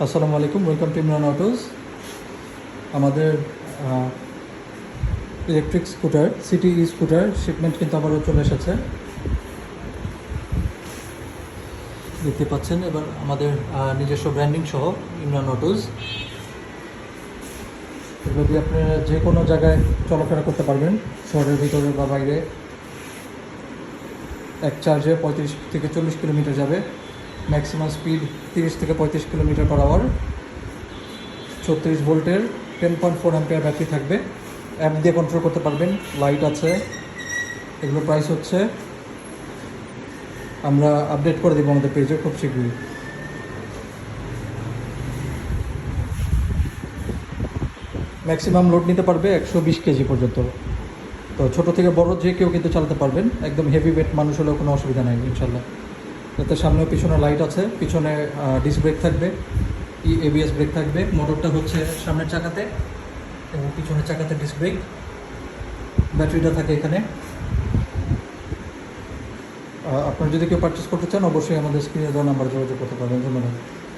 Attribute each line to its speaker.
Speaker 1: আসসালামু আলাইকুম, welcome to Imran autos. আমাদের electric scooter city scooter shipment কিন্তু আবারও চলে এসেছে, দেখতে পাচ্ছেন। এবার আমাদের নিজস্ব ব্র্যান্ডিং সহ ইমরান অটোস, এগুলো দিয়ে আপনারা যে কোনো জায়গায় চলাফেরা করতে পারবেন, শহরের ভিতরে বা বাইরে। এক চার্জে 35 থেকে 40 কিলোমিটার যাবে, ম্যাক্সিমাম স্পিড 30 থেকে 35 কিলোমিটার পার আওয়ার। 36 ভোল্টের 10.4 অ্যাম্পিয়ার ব্যাটারি থাকবে, অ্যাপ দিয়ে কন্ট্রোল করতে পারবেন, লাইট আছে। এগুলো প্রাইস হচ্ছে, আমরা আপডেট করে দেবো আমাদের পেজে খুব শীঘ্রই। ম্যাক্সিমাম লোড নিতে পারবে 120 কেজি পর্যন্ত। তো ছোটো থেকে বড় যে কেউ কিন্তু চালাতে পারবেন, একদম হেভি ওয়েট মানুষ হলেও কোনো অসুবিধা নেই ইনশাল্লাহ। এতে সামনে পিছনে লাইট আছে, পিছনে ডিস্ক ব্রেক থাকবে, এবিএস ব্রেক থাকবে। মোটরটা হচ্ছে সামনের চাকাতে এবং পিছনের চাকাতে ডিস্ক ব্রেক। ব্যাটারিটা থাকে এখানে। আপনারা যদি কেউ পারচেস করতে চান, অবশ্যই আমাদের স্ক্রিনে দেওয়া নাম্বার যোগাযোগ করতে পারবেন। ধন্যবাদ।